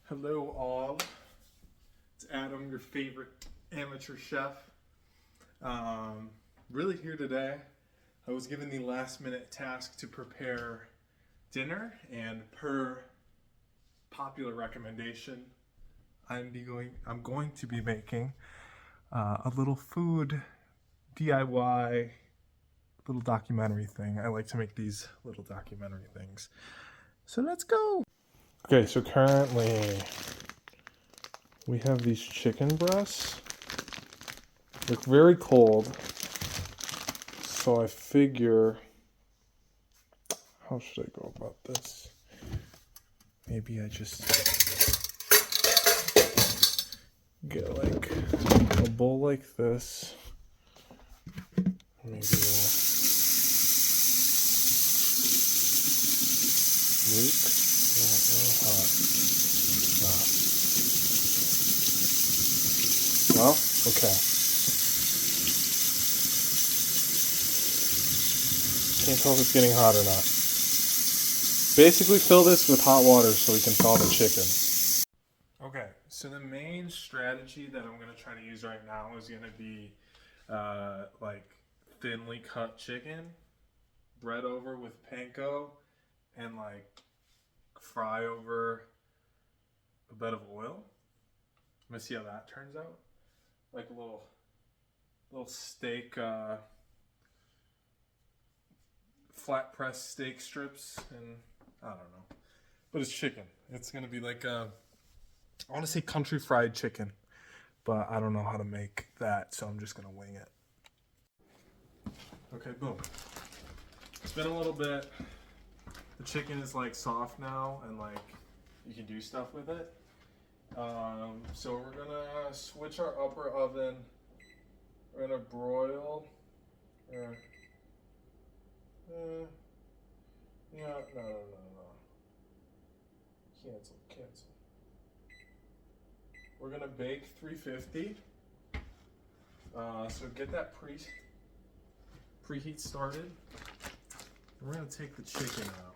Hello all, it's Adam, your favorite amateur chef. Really here today. I was given the last minute task to prepare dinner, and per popular recommendation, I'm going to be making a little food DIY little documentary thing. I like to make these little documentary things. So let's go. Okay, so currently we have these chicken breasts. They're very cold. So I figure, how should I go about this? Maybe I just get like a bowl like this. Maybe Luke. Well, okay. Can't tell if it's getting hot or not. Basically fill this with hot water so we can thaw the chicken. Okay, so the main strategy that I'm going to try to use right now is going to be like thinly cut chicken, bread over with panko, and like fry over a bed of oil. I'm going to see how that turns out. Like a little steak, flat press steak strips, and I don't know, but it's chicken. It's gonna be like I want to say country fried chicken, but I don't know how to make that, so I'm just gonna wing it. Okay, boom. It's been a little bit. The chicken is like soft now, and like you can do stuff with it. So we're gonna switch our upper oven. We're gonna broil. No. Cancel. We're gonna bake 350. So get that preheat started. We're gonna take the chicken out.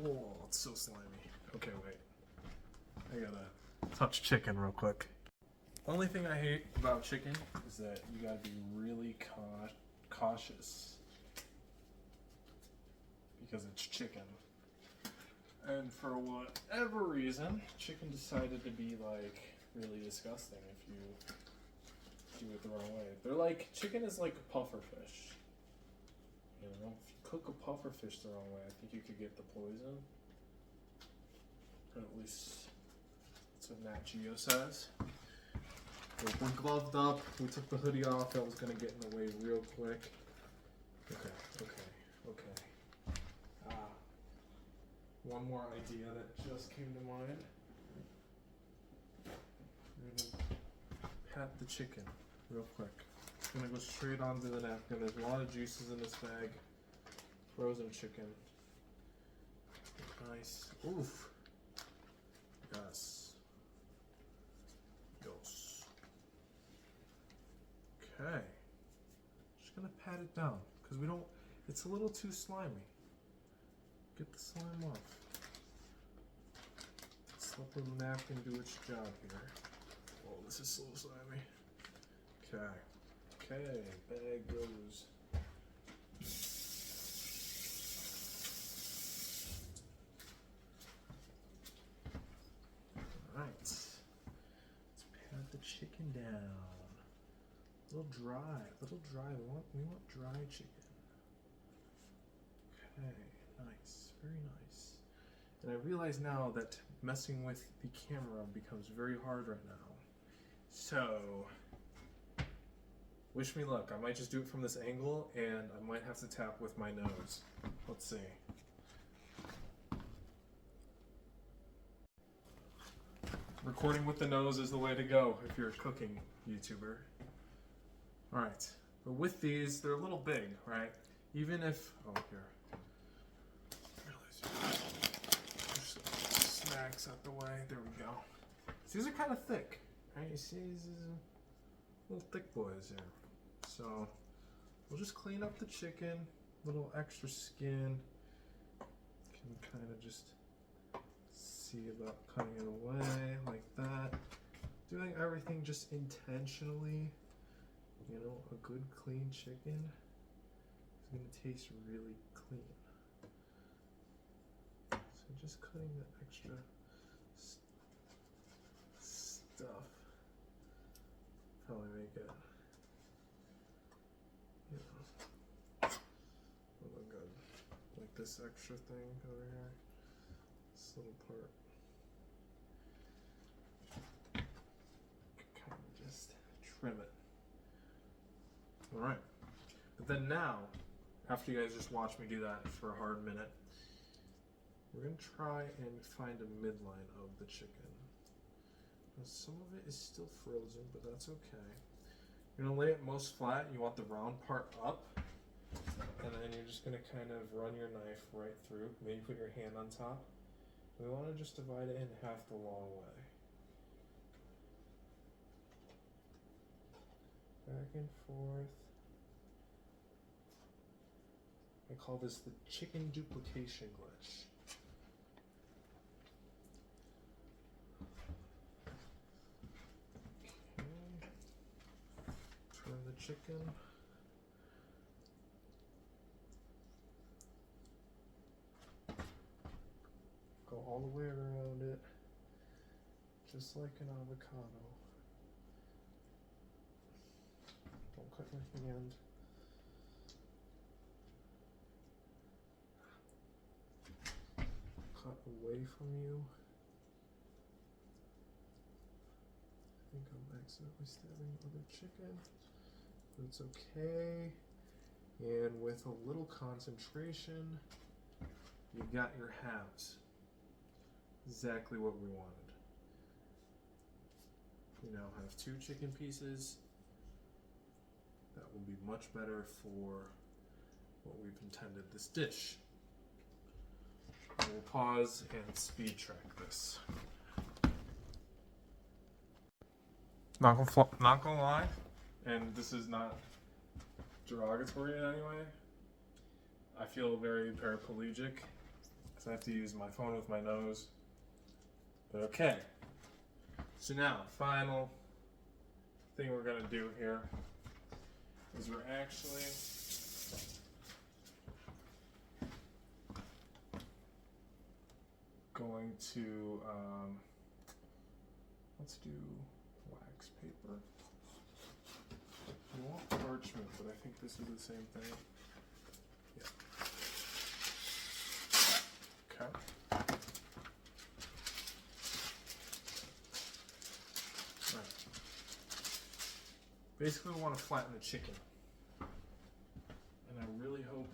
Oh, it's so slimy. Okay, wait. I gotta touch chicken real quick. Only thing I hate about chicken is that you gotta be really cautious because it's chicken. And for whatever reason, chicken decided to be like really disgusting if you do it the wrong way. They're like, chicken is like a puffer fish. You know, if you cook a puffer fish the wrong way, I think you could get the poison. Or at least that's what Nat Geo says. We're gloved up. We took the hoodie off. That was gonna get in the way real quick. Okay. One more idea that just came to mind. We're gonna pat the chicken real quick. It's gonna go straight onto the napkin. There's a lot of juices in this bag. Frozen chicken. Nice. Oof. Yes. Okay. Just gonna pat it down because we don't. It's a little too slimy. Get the slime off. Let's let the napkin do its job here. Oh, this is so slimy. Okay. Bag goes. Alright. Let's pat the chicken down. A little dry. We want dry chicken. Okay, nice, very nice. And I realize now that messing with the camera becomes very hard right now. So, wish me luck. I might just do it from this angle, and I might have to tap with my nose. Let's see. Recording with the nose is the way to go if you're a cooking YouTuber. Alright, but with these, they're a little big, right? Even if, here. There's some snacks out the way, there we go. So these are kind of thick, right? You see, these are little thick boys here. So, we'll just clean up the chicken, little extra skin. Can kind of just see about cutting it away like that. Doing everything just intentionally. You know, a good clean chicken is going to taste really clean. So just cutting the extra stuff probably make it, you know, a little good. Like this extra thing over here, this little part. Kind of just trim it. Alright. But then now, after you guys just watch me do that for a hard minute, we're going to try and find a midline of the chicken. Now, some of it is still frozen, but that's okay. You're going to lay it most flat. You want the round part up. And then you're just going to kind of run your knife right through. Maybe put your hand on top. We want to just divide it in half the long way. Back and forth. I call this the chicken duplication glitch. Okay. Turn the chicken. Go all the way around it, just like an avocado. Don't cut your hand. Cut away from you. I think I'm accidentally stabbing the other chicken, but it's okay. And with a little concentration, you got your halves. Exactly what we wanted. You now have 2 chicken pieces. That will be much better for what we've intended this dish. We'll pause and speed track this. Not gonna lie, and this is not derogatory in any way. I feel very paraplegic because I have to use my phone with my nose. But okay. So now, final thing we're gonna do here is we're actually going to let's do wax paper. We want parchment, but I think this is the same thing. Yeah. Okay. Basically, we want to flatten the chicken. And I really hope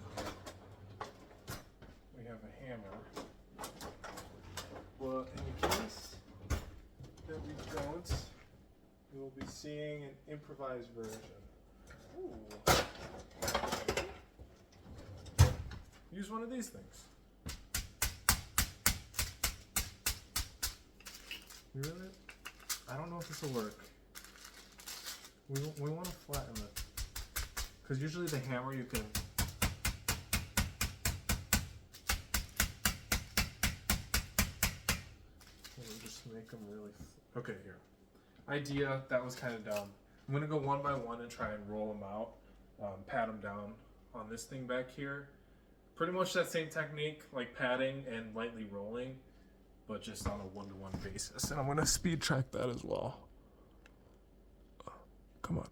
we have a hammer. But in the case that we don't, we will be seeing an improvised version. Ooh. Use one of these things. You really? I don't know if this will work. We want to flatten it, because usually the hammer you can just make them really okay. Here, idea that was kind of dumb. I'm gonna go one by one and try and roll them out, pat them down on this thing back here. Pretty much that same technique, like patting and lightly rolling, but just on a one-to-one basis. And I'm gonna speed track that as well. Come on.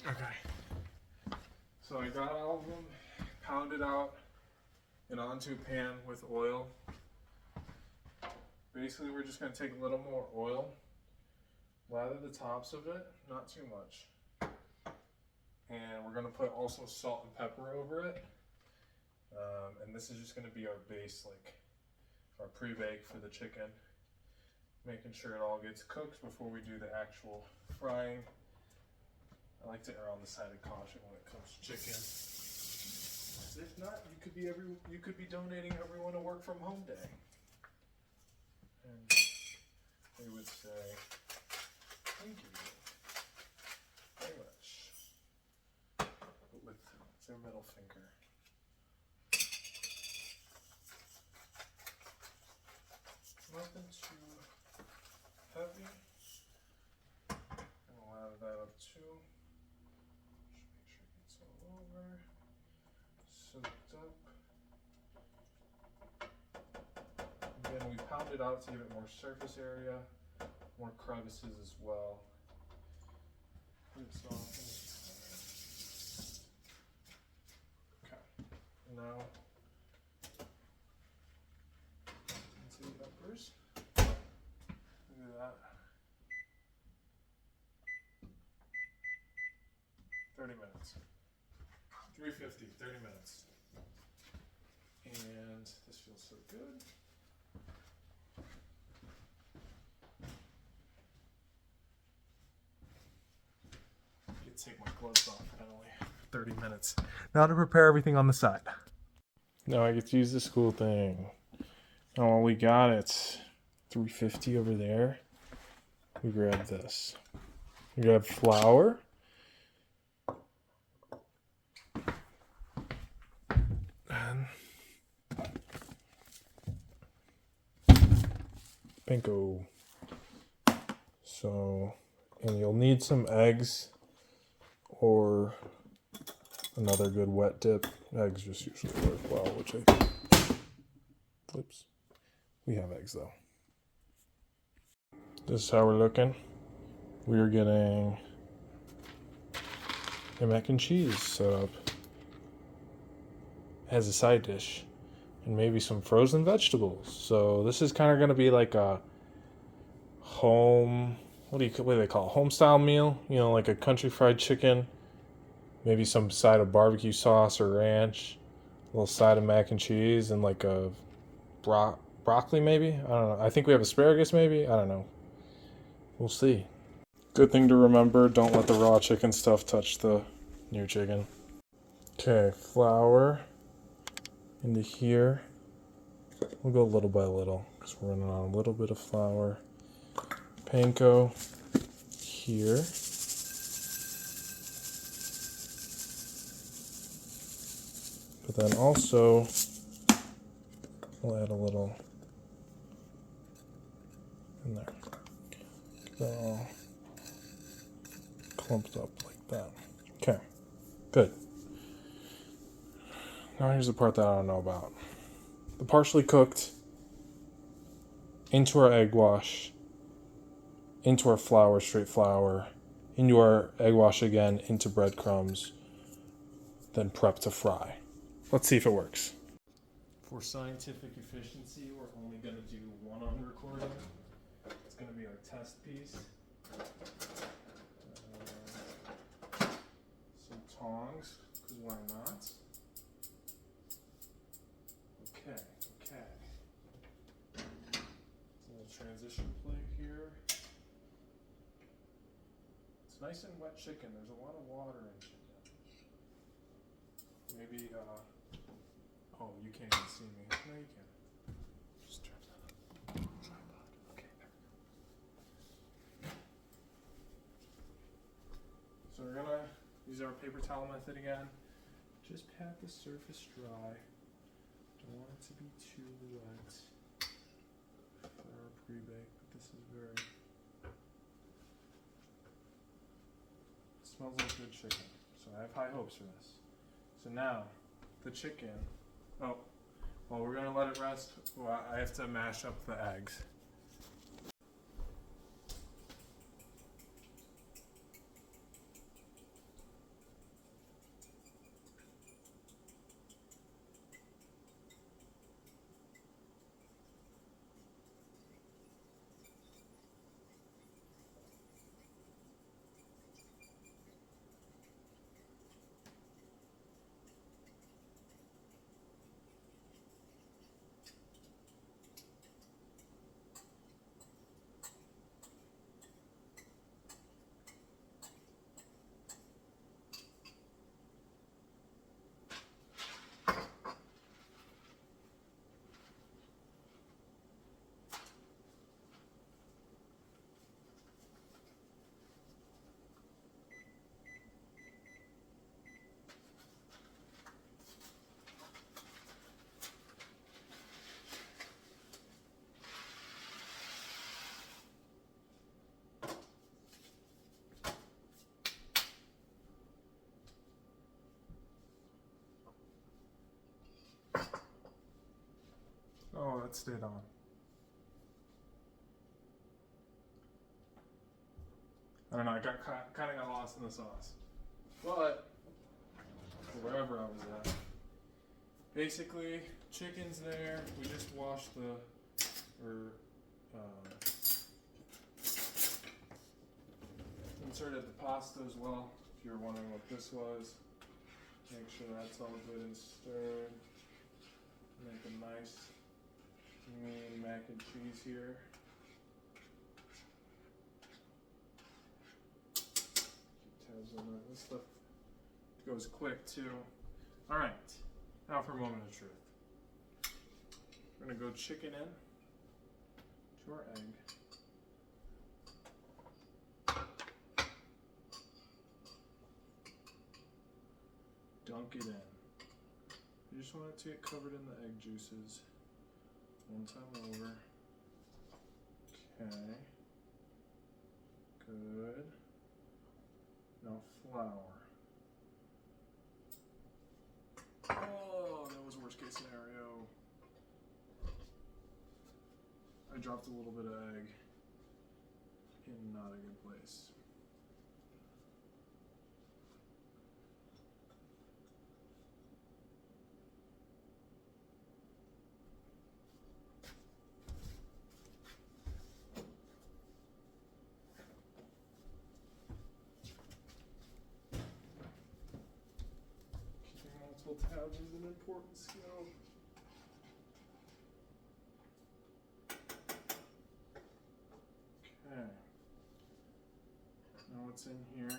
Okay. So I got all of them pounded out and onto a pan with oil. Basically, we're just going to take a little more oil, lather the tops of it, not too much. And we're going to put also salt and pepper over it. And this is just going to be our base, like our pre-bake for the chicken. Making sure it all gets cooked before we do the actual frying. I like to err on the side of caution when it comes to chicken. If not, you could be donating everyone a work from home day. And they would say, thank you very much. But with their middle finger. pound it out to give it more surface area, more crevices as well. Okay, now into the uppers. Look at that. 30 minutes. 350, 30 minutes. And this feels so good. Get to take my gloves off finally. 30 minutes. Now to prepare everything on the side. Now I get to use this cool thing. Oh, we got it. 350 over there. We grab this. We grab flour. And panko. So, and you'll need some eggs or another good wet dip. Eggs just usually work well, which I think. Oops. We have eggs though. This is how we're looking. We are getting a mac and cheese set up as a side dish and maybe some frozen vegetables. So this is kind of going to be like a home, what do they call it? Home style meal, you know, like a country fried chicken, maybe some side of barbecue sauce or ranch, a little side of mac and cheese, and like a broccoli maybe. I don't know. I think we have asparagus maybe. I don't know. We'll see. Good thing to remember, don't let the raw chicken stuff touch the new chicken. Okay, flour into here. We'll go little by little because we're running on a little bit of flour. Panko here. But then also, we'll add a little in there. Get that all clumped up like that. Okay, good. Now here's the part that I don't know about. The partially cooked into our egg wash, into our flour, straight flour, into our egg wash again, into breadcrumbs, then prep to fry. Let's see if it works. For scientific efficiency, we're only going to do one on recording. It's going to be our test piece. Some tongs, because why not? Okay. A little transition plate here. It's nice and wet chicken. There's a lot of water in chicken. Maybe, oh, you can't even see me. No, you can't. Just turn that up. Tripod. Okay, there we go. So we're gonna use our paper towel method again. Just pat the surface dry. Don't want it to be too wet for our pre-bake, but this is very... It smells like good chicken, so I have high hopes for this. So now, the chicken, well, we're gonna let it rest. Well, I have to mash up the eggs. Oh, that stayed on. I don't know, I kind of got lost in the sauce. But, wherever I was at. Basically, chicken's there. We just washed inserted the pasta as well. If you're wondering what this was, make sure that's all good and stirred. Make a nice mean mac and cheese here. Keep tabs on that. This stuff goes quick too. All right, now for a moment of truth. We're gonna go chicken in to our egg. Dunk it in. You just want it to get covered in the egg juices. One time over. Okay. Good. Now flour. Oh, that was worst case scenario. I dropped a little bit of egg in not a good place. Keeping multiple tabs is an important skill. Okay. Now what's in here?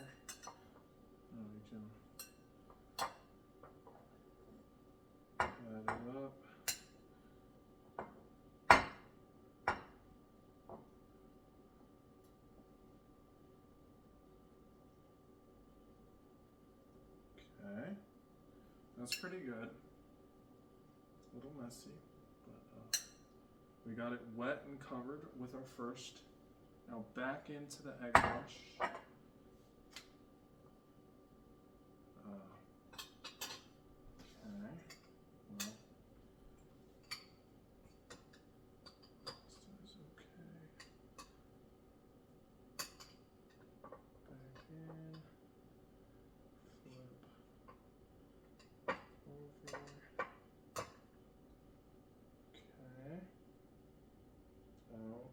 Now we can add it up. Okay. That's pretty good. A little messy, but we got it wet and covered with our first. Now back into the egg wash. Okay. Well, this is okay. Back in. Flip over. Okay. Out.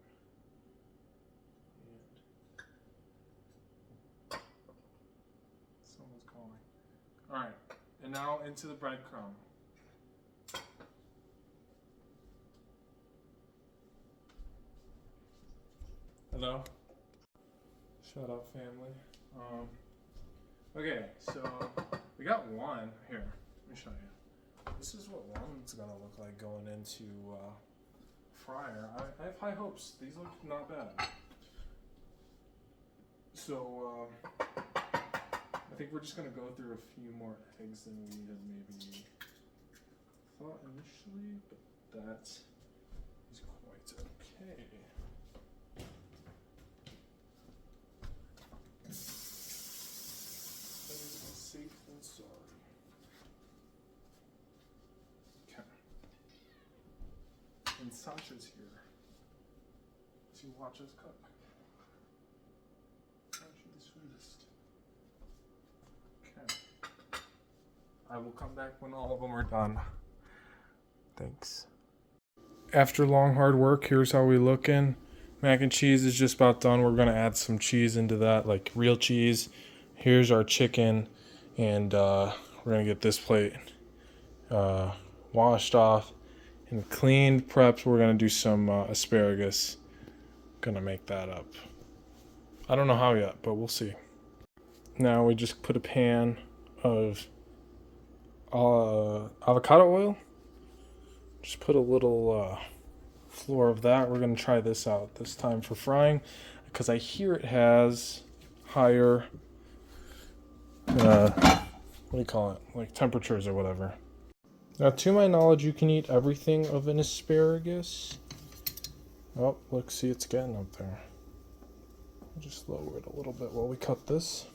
Someone's calling. All right, and now into the breadcrumb. Hello. Shout out family. Okay, so we got one here. Let me show you. This is what one's gonna look like going into fryer. I have high hopes. These look not bad. So I think we're just gonna go through a few more eggs than we had maybe thought initially, but that is quite okay. That is safe and sorry. Okay. And Sasha's here to watch us cook. Aren't you the sweetest? Okay. I will come back when all of them are done. Thanks. After long hard work, here's how we looking. Mac and cheese is just about done. We're gonna add some cheese into that, like real cheese. Here's our chicken, and we're gonna get this plate washed off and cleaned, prepped. We're gonna do some asparagus. Gonna make that up. I don't know how yet, but we'll see. Now we just put a pan of avocado oil. Just put a little floor of that. We're gonna try this out this time for frying, because I hear it has higher what do you call it, like temperatures or whatever. Now, to my knowledge, you can eat everything of an asparagus. Oh, look, see, it's getting up there. I'll just lower it a little bit while we cut this.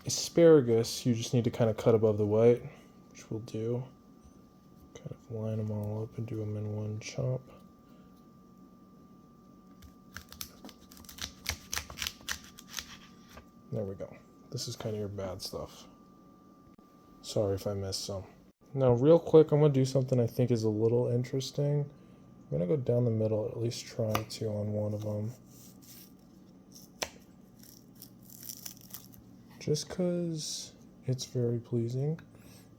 Asparagus, you just need to kind of cut above the white, which we'll do. Kind of line them all up and do them in one chop. There we go. This is kind of your bad stuff. Sorry if I missed some. Now, real quick, I'm going to do something I think is a little interesting. I'm going to go down the middle, at least try to on one of them. Just because it's very pleasing,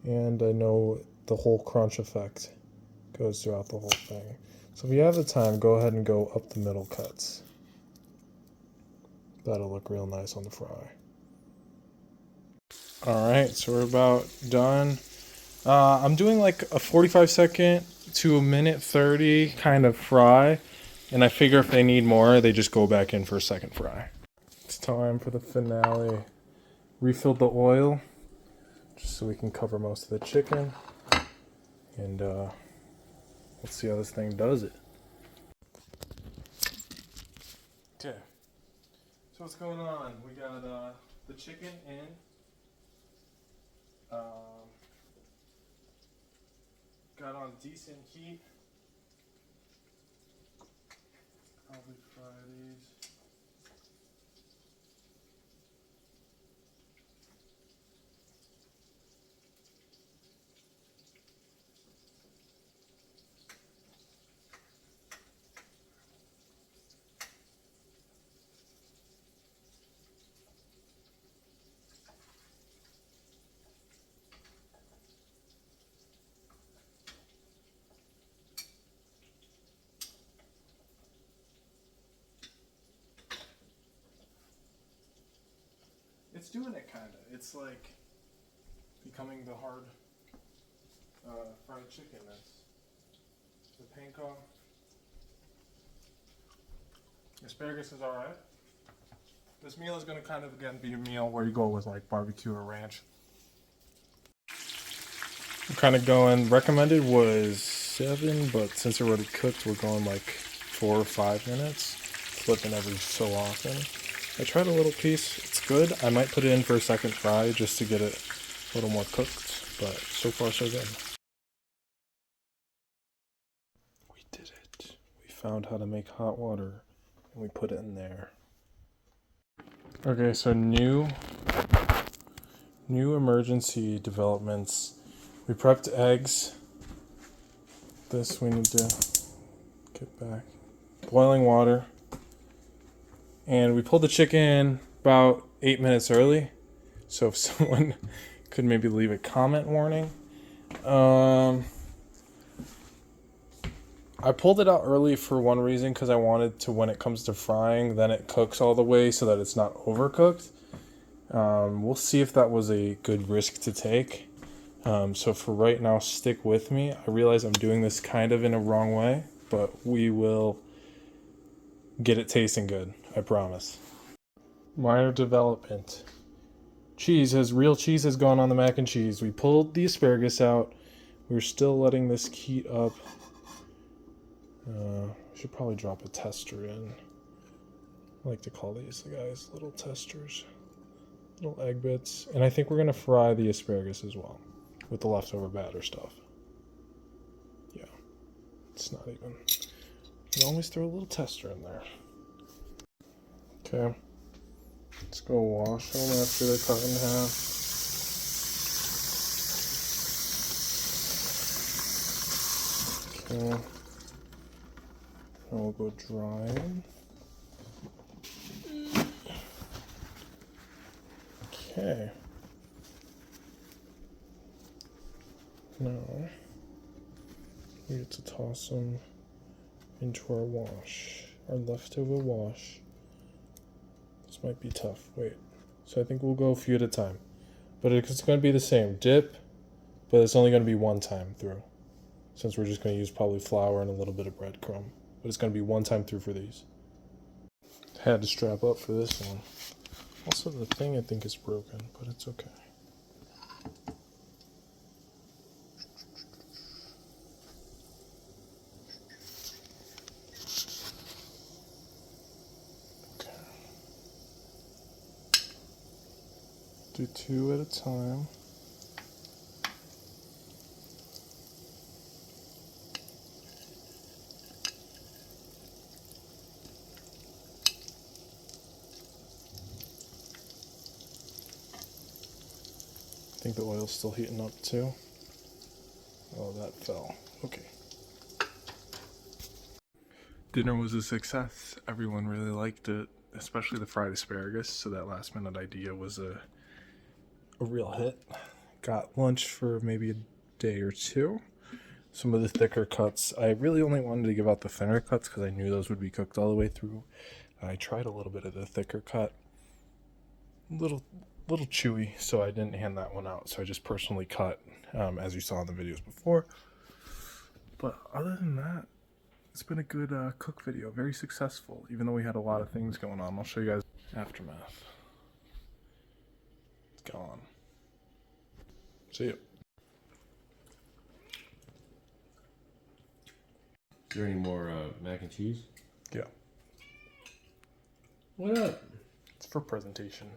and I know the whole crunch effect goes throughout the whole thing. So if you have the time, go ahead and go up the middle cuts. That'll look real nice on the fry. Alright, so we're about done. I'm doing like a 45-second to a minute 30 kind of fry, and I figure if they need more, they just go back in for a second fry. It's time for the finale. Refilled the oil, just so we can cover most of the chicken, and let's see how this thing does it. Okay, so what's going on? We got the chicken in. Got on decent heat. Probably fry these. It's doing it kind of. It's like becoming the hard fried chicken. That's the panko. Asparagus is alright. This meal is going to kind of again be a meal where you go with like barbecue or ranch. I'm kind of going, recommended was 7, but since it already cooked, we're going like 4 or 5 minutes. Flipping every so often. I tried a little piece. It's good. I might put it in for a second fry just to get it a little more cooked, but so far so good. We did it. We found how to make hot water, and we put it in there. Okay, so new emergency developments. We prepped eggs. This we need to get back. Boiling water. And we pulled the chicken about 8 minutes early. So if someone could maybe leave a comment warning. I pulled it out early for one reason, because I wanted to, when it comes to frying, then it cooks all the way so that it's not overcooked. We'll see if that was a good risk to take. So for right now, stick with me. I realize I'm doing this kind of in a wrong way, but we will get it tasting good. I promise. Minor development. Real cheese has gone on the mac and cheese. We pulled the asparagus out. We're still letting this heat up. Should probably drop a tester in. I like to call these guys little testers. Little egg bits. And I think we're going to fry the asparagus as well with the leftover batter stuff. Yeah. It's not even... You can always throw a little tester in there. Okay. Let's go wash them after they're cut in half. Okay. Now we'll go dry them. Okay. Now we get to toss them into our wash, our leftover wash. This might be tough. Wait. So I think we'll go a few at a time. But it's going to be the same. Dip, but it's only going to be one time through. Since we're just going to use probably flour and a little bit of breadcrumb. But it's going to be one time through for these. Had to strap up for this one. Also, the thing I think is broken, but it's okay. Do 2 at a time. think the oil's still heating up too. Oh, that fell. Okay. Dinner was a success. Everyone really liked it, especially the fried asparagus. So that last minute idea was a real hit. Got lunch for maybe a day or two. Some of the thicker cuts, I really only wanted to give out the thinner cuts because I knew those would be cooked all the way through. I tried a little bit of the thicker cut, little chewy, so I didn't hand that one out. So I just personally cut, as you saw in the videos before. But other than that, it's been a good cook video, very successful, even though we had a lot of things going on. I'll show you guys aftermath. It's gone. See ya. Is there any more mac and cheese? Yeah. What up? It's for presentation.